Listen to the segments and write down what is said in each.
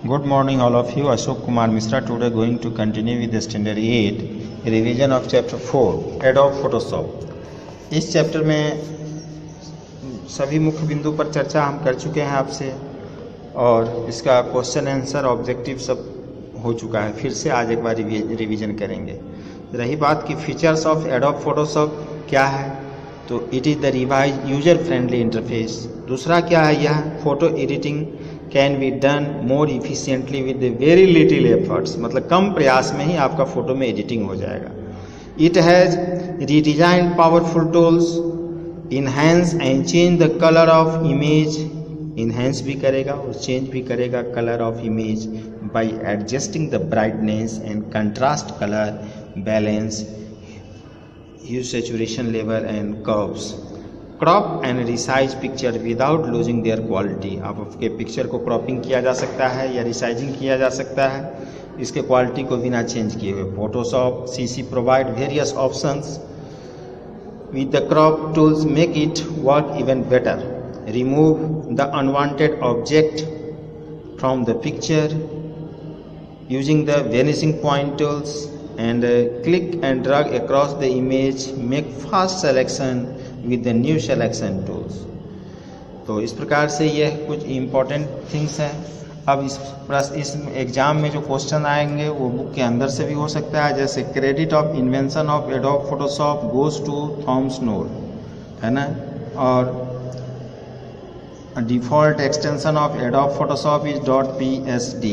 Good morning all of you. Ashok Kumar Misra today going to continue with the standard 8 revision of chapter 4 Adobe Photoshop। इस chapter में सभी मुख्य बिंदु पर चर्चा हम कर चुके हैं आपसे और इसका क्वेश्चन आंसर ऑब्जेक्टिव सब हो चुका है। फिर से आज एक बार रिवीजन करेंगे। रही बात की फीचर्स ऑफ एडोब फोटोशॉप क्या है, तो it is the revise user friendly interface. दूसरा क्या है, यह photo editing can be done more efficiently with very little efforts, मतलब कम प्रयास में ही आपका फोटो में एडिटिंग हो जाएगा। It has redesign powerful tools, enhance and change the colour of image, enhance भी करेगा और चेंज भी करेगा colour of image by adjusting the brightness and contrast colour balance, hue saturation level and curves. Crop and resize picture without losing their quality, आपके picture को cropping किया जा सकता है या रिसाइजिंग किया जा सकता है इसके क्वालिटी को बिना चेंज किए हुए। Photoshop CC provide various options with the crop tools, make it work even better. Remove the unwanted object from the picture using the vanishing point tools and click and drag across the image. Make fast selection with the new selection tools. तो इस प्रकार से यह कुछ important things हैं। अब इस exam में जो क्वेश्चन आएंगे वो बुक के अंदर से भी हो सकता है, जैसे credit of invention of Adobe Photoshop goes to Thomas Knoll, है ना, और default extension of Adobe Photoshop is .psd।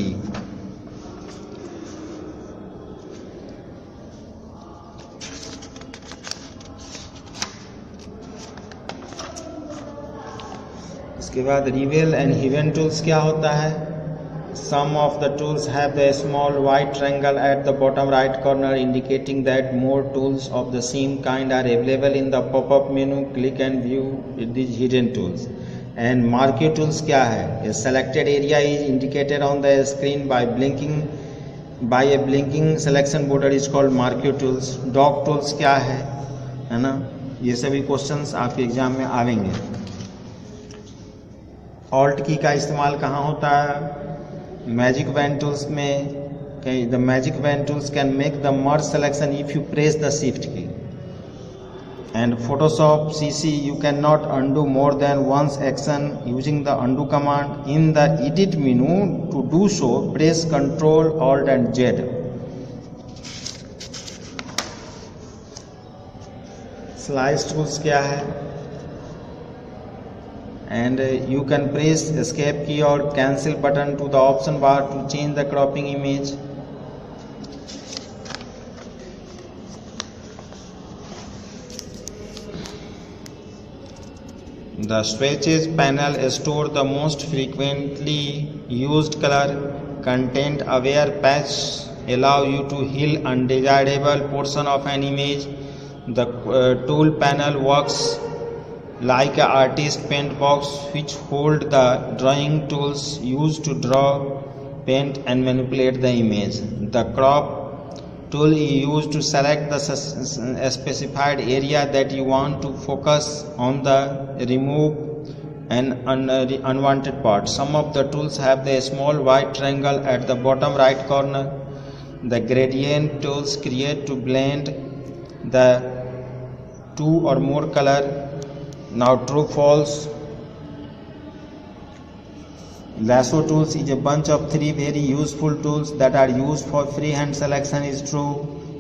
इसके बाद रिवेल एंड हिवन टूल्स क्या होता है। Some of the tools have the small white triangle at the bottom right corner indicating that more tools of the same kind are available in the pop-up menu. Click and view these hidden tools. And marquee tools क्या है, a selected area is indicated on the screen by a blinking selection border is called marquee tools. Dog tools क्या है ना, ये सभी questions आपके exam में आवेंगे। ऑल्ट की का इस्तेमाल कहाँ होता है, मैजिक वैन टूल्स में। The magic wand tools can make the merge selection if you press the shift key. And Photoshop CC you can not undo more than once action using the undo command in the edit menu. To do so press Ctrl Alt and Z. Slice tools क्या है, and you can press escape key or cancel button to the option bar to change the cropping image. The swatches panel store the most frequently used color content aware patch, allow you to heal undesirable portion of an image. The tool panel works like an artist paint box which hold the drawing tools used to draw, paint and manipulate the image. The crop tool is used to select the specified area that you want to focus on, the remove and unwanted part. Some of the tools have the small white triangle at the bottom right corner. The gradient tools create to blend the two or more color. Now true false. Lasso tools is a bunch of 3 very useful tools that are used for freehand selection is true.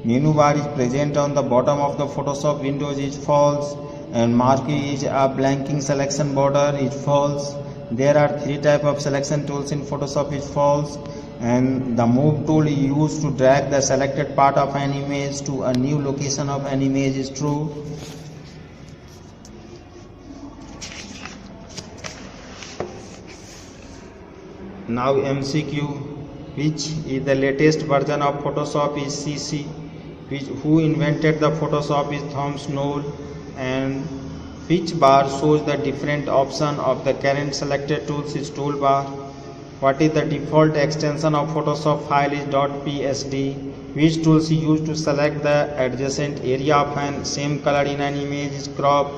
Menu bar is present on the bottom of the Photoshop windows is false. And marquee is a blanking selection border is false. There are 3 types of selection tools in Photoshop is false. And the move tool is used to drag the selected part of an image to a new location of an image is true. Now MCQ, which is the latest version of Photoshop is CC, who invented the Photoshop is Thomson Knoll, and which bar shows the different option of the current selected tools is toolbar. What is the default extension of Photoshop file is .psd. Which tools is used to select the adjacent area of an same color in an image is crop.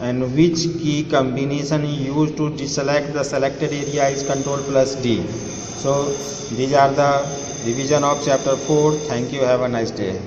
and which key combination used to deselect the selected area is Control plus D. So these are the revision of chapter 4. Thank you. Have a nice day.